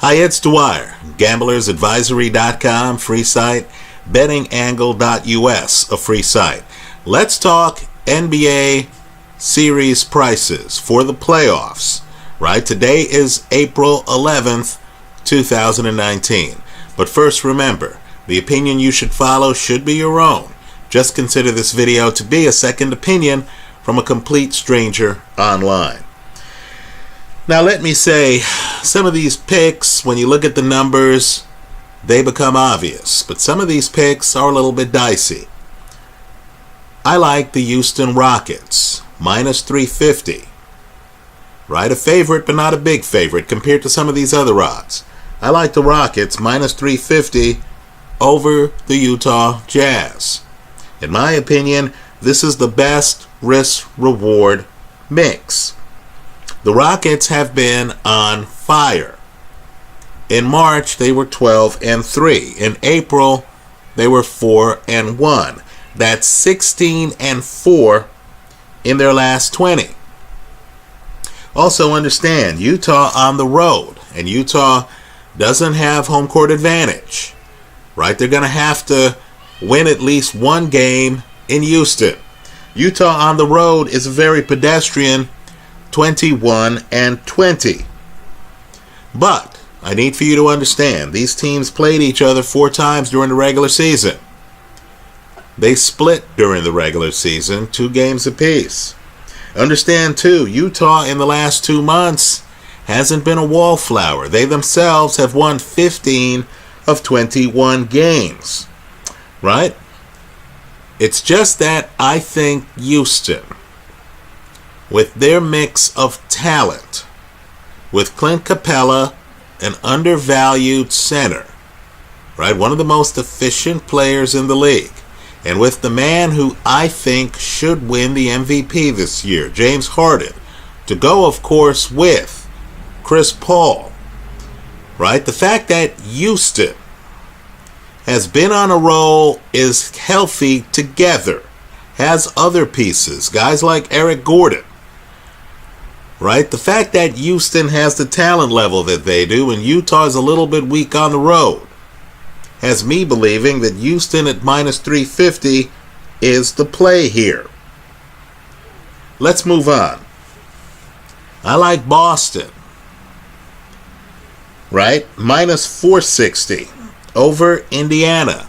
Hi, it's Dwyer, gamblersadvisory.com, free site, bettingangle.us, a free site. Let's talk NBA series prices for the playoffs, right? Today is April 11th, 2019. But first, remember, the opinion you should follow should be your own. Just consider this video to be a second opinion from a complete stranger online. Now let me say, some of these picks, when you look at the numbers, they become obvious. But some of these picks are a little bit dicey. I like the Houston Rockets, minus 350. Right? A favorite, but not a big favorite compared to some of these other odds. I like the Rockets, minus 350 over the Utah Jazz. In my opinion, this is the best risk-reward mix. The Rockets have been on fire. In March, they were 12-3. In April, they were 4-1. That's 16-4 in their last 20. Also understand, Utah on the road, and Utah doesn't have home court advantage. Right? They're going to have to win at least one game in Houston. Utah on the road is very pedestrian, 21-20. But I need for you to understand, these teams played each other 4 times during the regular season. They split during the regular season, 2 games apiece. Understand too, Utah in the last 2 months hasn't been a wallflower. They themselves have won 15 of 21 games. Right? It's just that I think Houston, with their mix of talent, with Clint Capella, an undervalued center, right, one of the most efficient players in the league, and with the man who I think should win the MVP this year, James Harden, to go, of course, with Chris Paul, right, the fact that Houston has been on a roll, is healthy together, has other pieces, guys like Eric Gordon, right? The fact that Houston has the talent level that they do and Utah is a little bit weak on the road has me believing that Houston at minus 350 is the play here. Let's move on. I like Boston, right? Minus 460 over Indiana.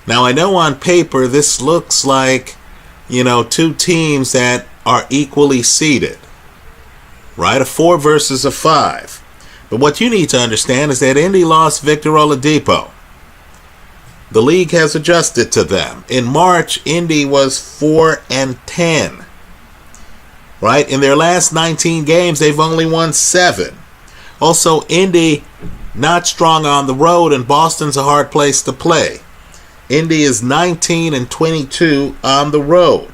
Now I know on paper this looks like, 2 teams that are equally seeded, right? A 4 versus a 5. But what you need to understand is that Indy lost Victor Oladipo. The league has adjusted to them. In March, Indy was 4-10. Right? In their last 19 games, they've only won 7. Also, Indy not strong on the road, and Boston's a hard place to play. Indy is 19-22 on the road.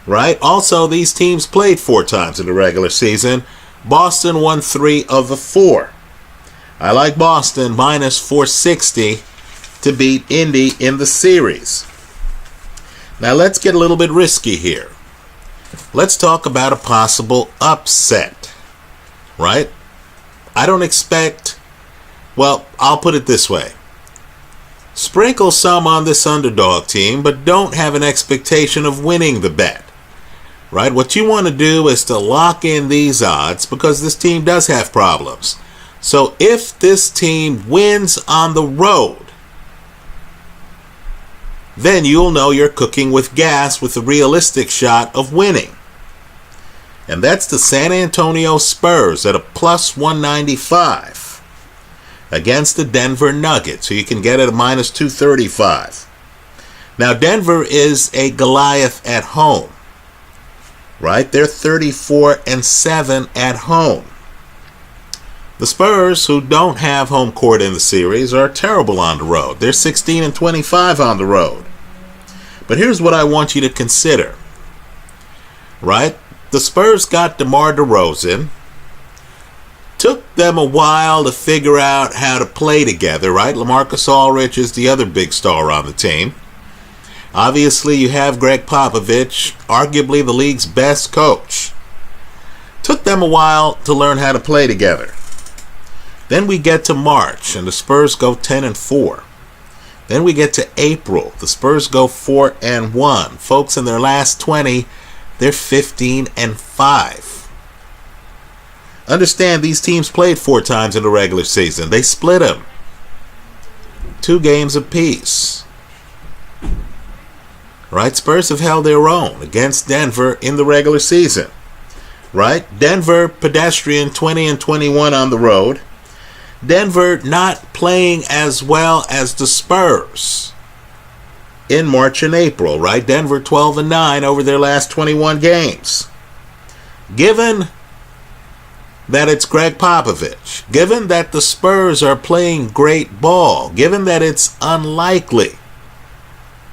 Right? Also, these teams played 4 times in the regular season. Boston won 3 of the 4. I like Boston minus 460 to beat Indy in the series. Now let's get a little bit risky here. Let's talk about a possible upset. Right? I don't expect, I'll put it this way. Sprinkle some on this underdog team, but don't have an expectation of winning the bet. Right? What you want to do is to lock in these odds because this team does have problems. So if this team wins on the road, then you'll know you're cooking with gas with a realistic shot of winning. And that's the San Antonio Spurs at a plus 195 against the Denver Nuggets. So you can get it at minus 235. Now Denver is a Goliath at home. Right? They're 34-7 at home. The Spurs, who don't have home court in the series, are terrible on the road. They're 16-25 on the road. But here's what I want you to consider. Right? The Spurs got DeMar DeRozan. Took them a while to figure out how to play together, right? LaMarcus Aldridge is the other big star on the team. Obviously, you have Greg Popovich, arguably the league's best coach. Took them a while to learn how to play together. Then we get to March, and the Spurs go 10-4. Then we get to April. The Spurs go 4-1. Folks, in their last 20, they're 15-5. Understand, these teams played 4 times in the regular season. They split them 2 games apiece. Right? Spurs have held their own against Denver in the regular season. Right? Denver, pedestrian, 20-21 on the road. Denver not playing as well as the Spurs in March and April, right? Denver 12-9 over their last 21 games. Given that it's Greg Popovich, given that the Spurs are playing great ball, given that it's unlikely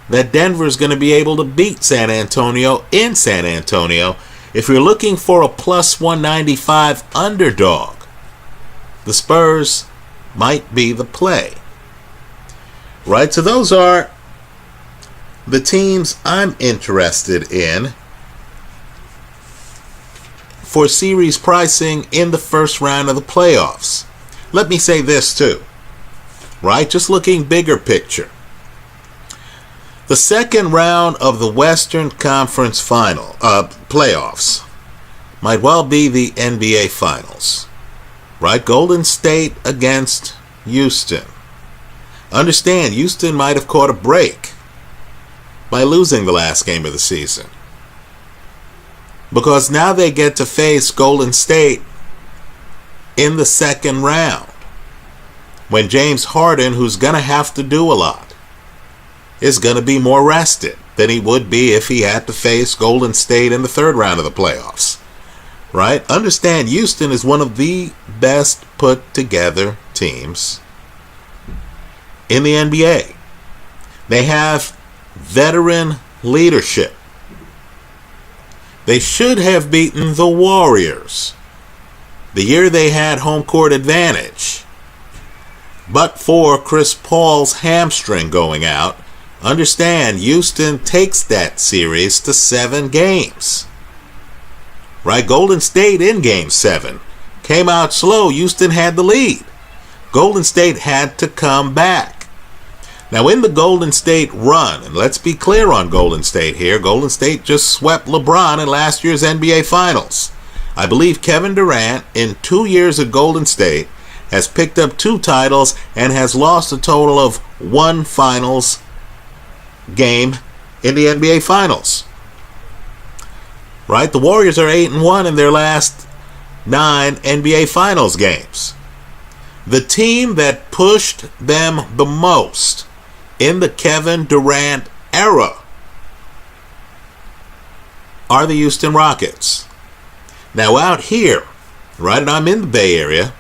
that Denver's going to be able to beat San Antonio in San Antonio, if you're looking for a plus 195 underdog, the Spurs might be the play. Right? So those are the teams I'm interested in for series pricing in the first round of the playoffs. Let me say this too. Right? Just looking bigger picture. The second round of the Western Conference playoffs might well be the NBA Finals. Right? Golden State against Houston. Understand, Houston might have caught a break by losing the last game of the season, because now they get to face Golden State in the second round, when James Harden, who's going to have to do a lot, is going to be more rested than he would be if he had to face Golden State in the third round of the playoffs. Right? Understand, Houston is one of the best put together teams in the NBA. They have veteran leadership. They should have beaten the Warriors the year they had home court advantage. But for Chris Paul's hamstring going out, understand, Houston takes that series to 7 games. Right? Golden State in Game 7 came out slow. Houston had the lead. Golden State had to come back. Now, in the Golden State run, and let's be clear on Golden State here, Golden State just swept LeBron in last year's NBA Finals. I believe Kevin Durant, in 2 years at Golden State, has picked up 2 titles and has lost a total of 1 finals game in the NBA Finals. Right? The Warriors are 8-1 in their last 9 NBA Finals games. The team that pushed them the most in the Kevin Durant era are the Houston Rockets. Now out here, right, and I'm in the Bay Area,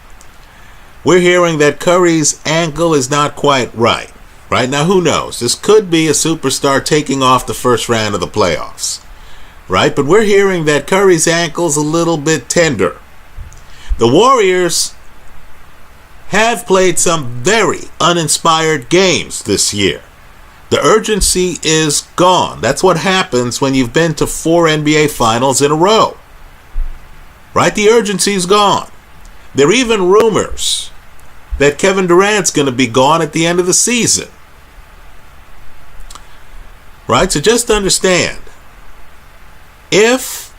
we're hearing that Curry's ankle is not quite right. Right? Now who knows? This could be a superstar taking off the first round of the playoffs. Right? But we're hearing that Curry's ankle's a little bit tender. The Warriors have played some very uninspired games this year. The urgency is gone. That's what happens when you've been to 4 NBA Finals in a row. Right? The urgency's gone. There are even rumors that Kevin Durant's going to be gone at the end of the season. Right? So just understand, if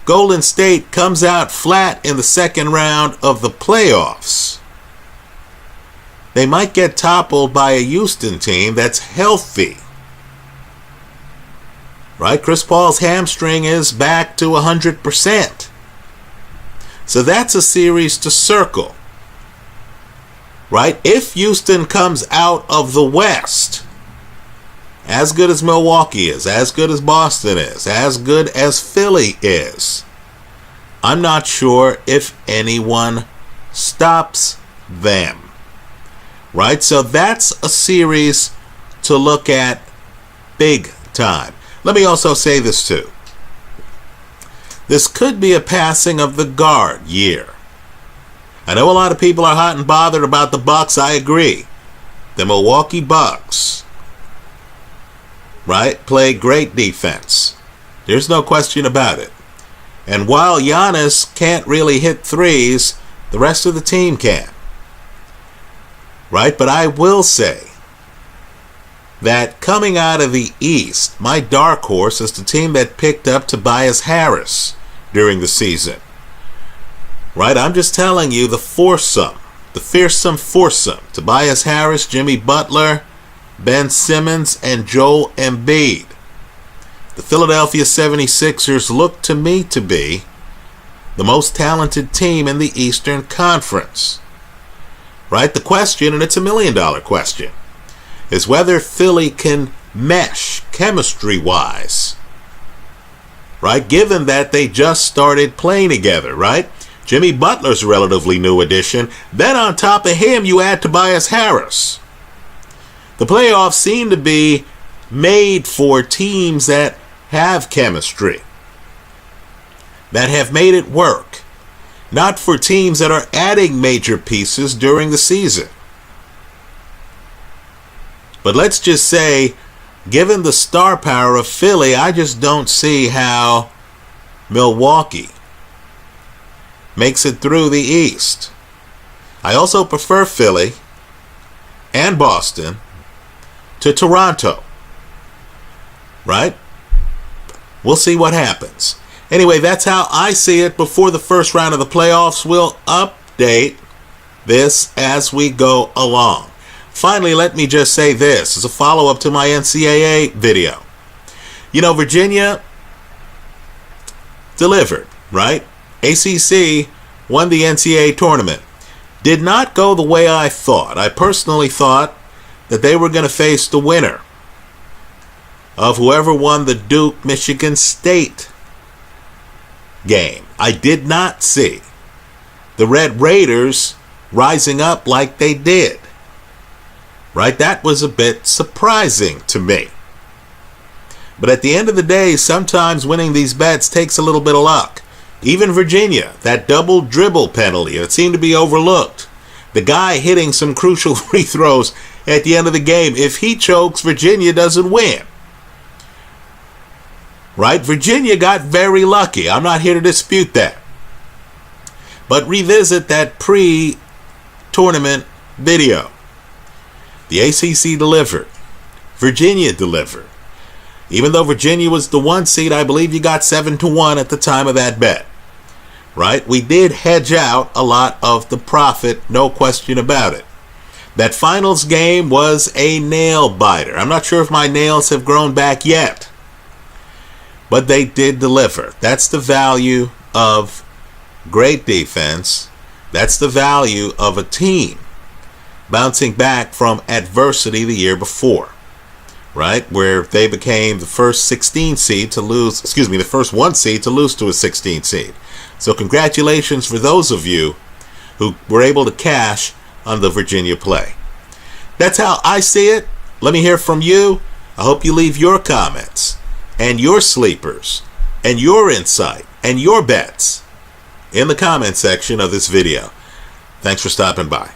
Golden State comes out flat in the second round of the playoffs, they might get toppled by a Houston team that's healthy. Right? Chris Paul's hamstring is back to 100%. So that's a series to circle. Right? If Houston comes out of the West as good as Milwaukee is, as good as Boston is, as good as Philly is, I'm not sure if anyone stops them. Right? So that's a series to look at big time. Let me also say this too. This could be a passing of the guard year. I know a lot of people are hot and bothered about the Bucks. I agree. The Milwaukee Bucks, right, play great defense. There's no question about it. And while Giannis can't really hit threes, The rest of the team can. Right? But I will say that coming out of the East, my dark horse is the team that picked up Tobias Harris during the season. Right? I'm just telling you the foursome, the fearsome foursome. Tobias Harris, Jimmy Butler, Ben Simmons, and Joel Embiid. The Philadelphia 76ers look to me to be the most talented team in the Eastern Conference. Right? The question, and it's $1 million question, is whether Philly can mesh chemistry-wise. Right? Given that they just started playing together, right? Jimmy Butler's a relatively new addition. Then on top of him, you add Tobias Harris. The playoffs seem to be made for teams that have chemistry, that have made it work, not for teams that are adding major pieces during the season. But let's just say, given the star power of Philly, I just don't see how Milwaukee makes it through the East. I also prefer Philly and Boston to Toronto. Right? We'll see what happens. Anyway, that's how I see it before the first round of the playoffs. We'll update this as we go along. Finally, let me just say this as a follow-up to my NCAA video. You know, Virginia delivered, right? ACC won the NCAA tournament. Did not go the way I thought. I personally thought that they were going to face the winner of whoever won the Duke-Michigan State game. I did not see the Red Raiders rising up like they did. Right? That was a bit surprising to me. But at the end of the day, sometimes winning these bets takes a little bit of luck. Even Virginia, that double dribble penalty, it seemed to be overlooked. The guy hitting some crucial free throws at the end of the game. If he chokes, Virginia doesn't win. Right? Virginia got very lucky. I'm not here to dispute that. But revisit that pre-tournament video. The ACC delivered. Virginia delivered. Even though Virginia was the 1 seed, I believe you got 7-1 at the time of that bet. Right? We did hedge out a lot of the profit, no question about it. That finals game was a nail biter. I'm not sure if my nails have grown back yet. But they did deliver. That's the value of great defense. That's the value of a team bouncing back from adversity the year before. Right? Where they became the first 16 seed to lose, the first 1 seed to lose to a 16 seed. So congratulations for those of you who were able to cash on the Virginia play. That's how I see it. Let me hear from you. I hope you leave your comments and your sleepers and your insight and your bets in the comment section of this video. Thanks for stopping by.